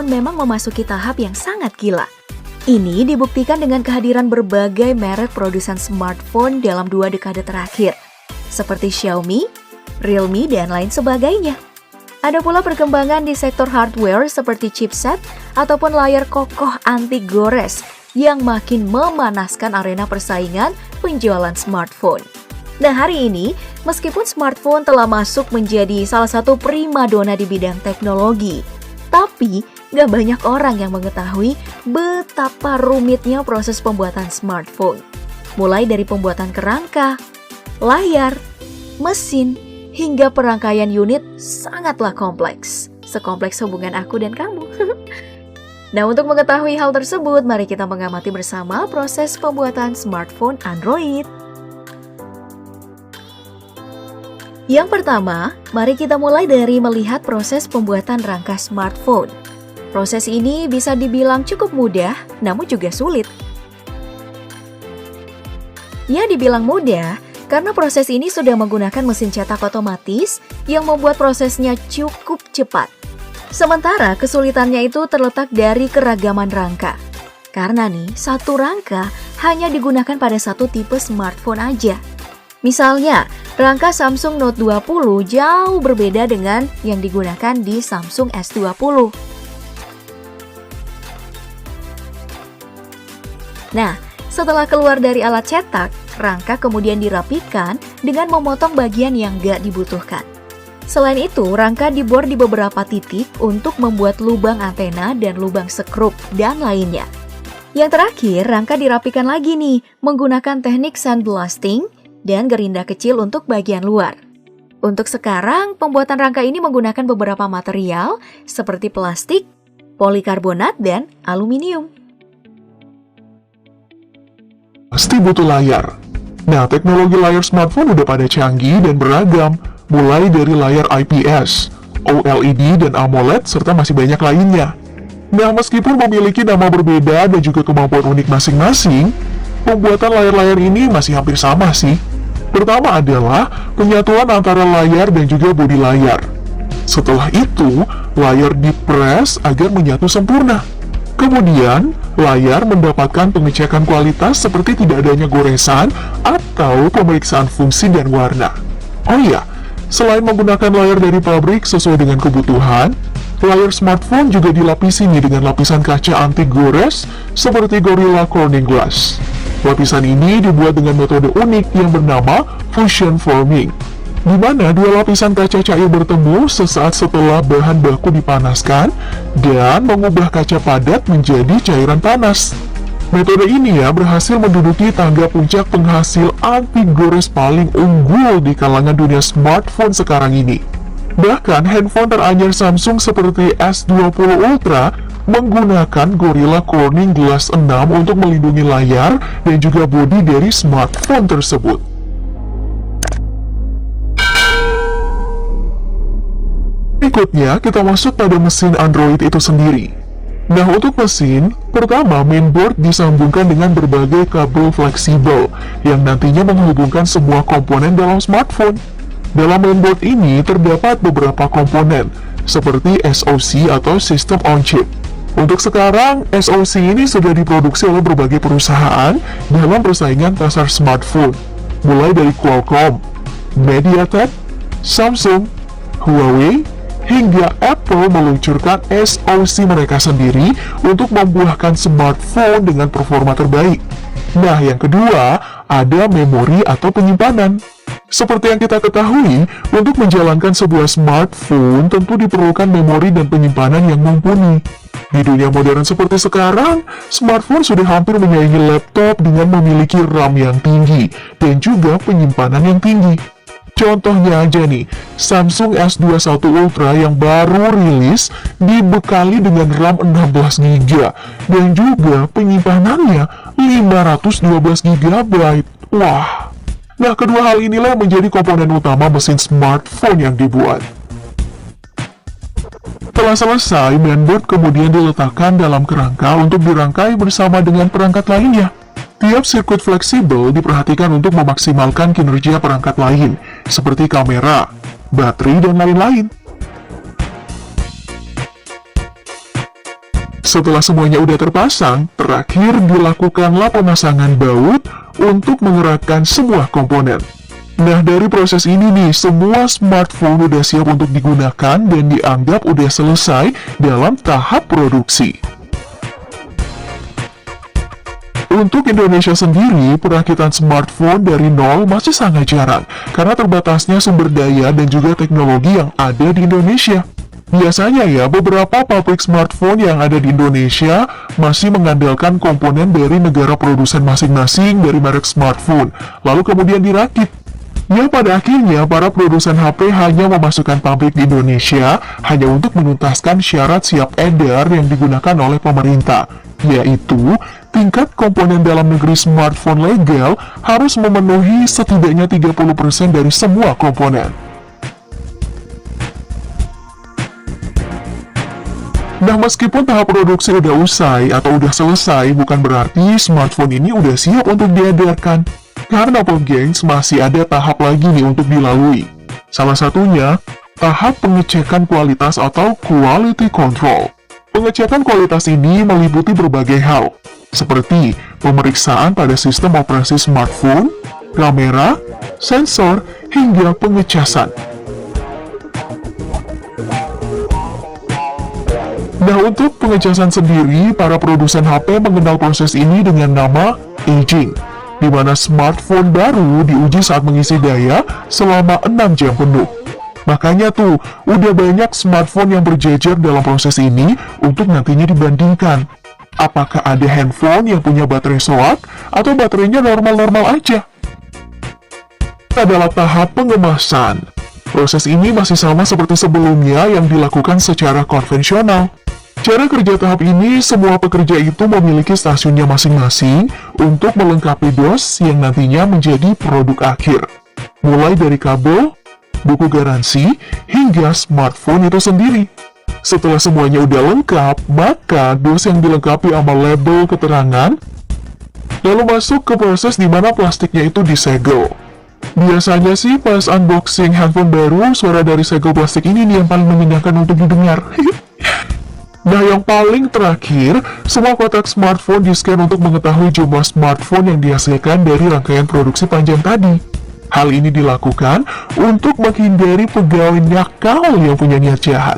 memang memasuki tahap yang sangat gila. Ini dibuktikan dengan kehadiran berbagai merek produsen smartphone dalam 2 dekade terakhir, seperti Xiaomi, Realme, dan lain sebagainya. Ada pula perkembangan di sektor hardware seperti chipset ataupun layar kokoh anti gores yang makin memanaskan arena persaingan penjualan smartphone. Nah, hari ini, meskipun smartphone telah masuk menjadi salah satu primadona di bidang teknologi, tapi gak banyak orang yang mengetahui betapa rumitnya proses pembuatan smartphone. Mulai dari pembuatan kerangka, layar, mesin, hingga perangkaian unit sangatlah kompleks. Sekompleks hubungan aku dan kamu. Nah, untuk mengetahui hal tersebut, mari kita mengamati bersama proses pembuatan smartphone Android. Yang pertama, mari kita mulai dari melihat proses pembuatan rangka smartphone. Proses ini bisa dibilang cukup mudah, namun juga sulit. Ya, dibilang mudah, karena proses ini sudah menggunakan mesin cetak otomatis yang membuat prosesnya cukup cepat. Sementara kesulitannya itu terletak dari keragaman rangka. Karena nih, satu rangka hanya digunakan pada satu tipe smartphone aja. Misalnya, rangka Samsung Note 20 jauh berbeda dengan yang digunakan di Samsung S20. Nah, setelah keluar dari alat cetak, rangka kemudian dirapikan dengan memotong bagian yang gak dibutuhkan. Selain itu, rangka dibor di beberapa titik untuk membuat lubang antena dan lubang sekrup dan lainnya. Yang terakhir, rangka dirapikan lagi nih menggunakan teknik sandblasting dan gerinda kecil untuk bagian luar. Untuk sekarang, pembuatan rangka ini menggunakan beberapa material seperti plastik, polikarbonat, dan aluminium. Pasti butuh layar. Nah, teknologi layar smartphone udah pada canggih dan beragam, mulai dari layar IPS, OLED, dan AMOLED, serta masih banyak lainnya. Nah, meskipun memiliki nama berbeda dan juga kemampuan unik masing-masing, pembuatan layar-layar ini masih hampir sama sih. Pertama adalah penyatuan antara layar dan juga bodi layar. Setelah itu, layar dipres agar menyatu sempurna. Kemudian, layar mendapatkan pengecekan kualitas seperti tidak adanya goresan atau pemeriksaan fungsi dan warna. Oh iya, selain menggunakan layar dari pabrik sesuai dengan kebutuhan, layar smartphone juga dilapisi dengan lapisan kaca anti gores seperti Gorilla Corning Glass. Lapisan ini dibuat dengan metode unik yang bernama fusion forming, di mana dua lapisan kaca cair bertemu sesaat setelah bahan baku dipanaskan dan mengubah kaca padat menjadi cairan panas. Metode ini berhasil menduduki tangga puncak penghasil anti gores paling unggul di kalangan dunia smartphone sekarang ini. Bahkan handphone teranyar Samsung seperti S20 Ultra menggunakan Gorilla Corning Glass 6 untuk melindungi layar dan juga bodi dari smartphone tersebut. Berikutnya, kita masuk pada mesin Android itu sendiri. Nah, untuk mesin, pertama mainboard disambungkan dengan berbagai kabel fleksibel yang nantinya menghubungkan semua komponen dalam smartphone. Dalam mainboard ini terdapat beberapa komponen, seperti SoC atau System on Chip. Untuk sekarang, SoC ini sudah diproduksi oleh berbagai perusahaan dalam persaingan pasar smartphone, mulai dari Qualcomm, MediaTek, Samsung, Huawei, hingga Apple meluncurkan SoC mereka sendiri untuk membuahkan smartphone dengan performa terbaik. Nah, yang kedua, ada memori atau penyimpanan. Seperti yang kita ketahui, untuk menjalankan sebuah smartphone tentu diperlukan memori dan penyimpanan yang mumpuni. Di dunia modern seperti sekarang, smartphone sudah hampir menyaingi laptop dengan memiliki RAM yang tinggi dan juga penyimpanan yang tinggi. Contohnya aja nih, Samsung S21 Ultra yang baru rilis dibekali dengan RAM 16GB dan juga penyimpanannya 512GB. Wah! Nah, kedua hal inilah yang menjadi komponen utama mesin smartphone yang dibuat. Setelah selesai, mainboard kemudian diletakkan dalam kerangka untuk dirangkai bersama dengan perangkat lainnya. Tiap sirkuit fleksibel diperhatikan untuk memaksimalkan kinerja perangkat lain, seperti kamera, baterai, dan lain-lain. Setelah semuanya udah terpasang, terakhir dilakukanlah pemasangan baut untuk menggerakkan semua komponen. Nah, dari proses ini nih, semua smartphone udah siap untuk digunakan dan dianggap udah selesai dalam tahap produksi. Untuk Indonesia sendiri, perakitan smartphone dari nol masih sangat jarang, karena terbatasnya sumber daya dan juga teknologi yang ada di Indonesia. Biasanya ya, beberapa pabrik smartphone yang ada di Indonesia masih mengandalkan komponen dari negara produsen masing-masing dari merek smartphone, lalu kemudian dirakit. Ya, pada akhirnya para produsen HP hanya memasukkan pabrik di Indonesia hanya untuk menuntaskan syarat siap edar yang digunakan oleh pemerintah, yaitu tingkat komponen dalam negeri smartphone legal harus memenuhi setidaknya 30% dari semua komponen. Nah, meskipun tahap produksi udah usai atau udah selesai, bukan berarti smartphone ini udah siap untuk diedarkan. Karena gengs, masih ada tahap lagi nih untuk dilalui. Salah satunya, tahap pengecekan kualitas atau quality control. Pengecekan kualitas ini meliputi berbagai hal, seperti pemeriksaan pada sistem operasi smartphone, kamera, sensor, hingga pengecasan. Nah, untuk pengecasan sendiri, para produsen HP mengenal proses ini dengan nama aging, di mana smartphone baru diuji saat mengisi daya selama 6 jam penuh. Makanya tuh, udah banyak smartphone yang berjejer dalam proses ini untuk nantinya dibandingkan. Apakah ada handphone yang punya baterai soak atau baterainya normal-normal aja? Adalah tahap pengemasan. Proses ini masih sama seperti sebelumnya yang dilakukan secara konvensional. Cara kerja tahap ini, semua pekerja itu memiliki stasiunnya masing-masing untuk melengkapi dos yang nantinya menjadi produk akhir. Mulai dari kabel, buku garansi, hingga smartphone itu sendiri. Setelah semuanya udah lengkap, maka dos yang dilengkapi sama label keterangan, lalu masuk ke proses di mana plastiknya itu disegel. Biasanya sih pas unboxing handphone baru, suara dari segel plastik ini nih yang paling menyenangkan untuk didengar. Nah, yang paling terakhir, semua kotak smartphone di-scan untuk mengetahui jumlah smartphone yang dihasilkan dari rangkaian produksi panjang tadi. Hal ini dilakukan untuk menghindari pegawai nakal yang punya niat jahat.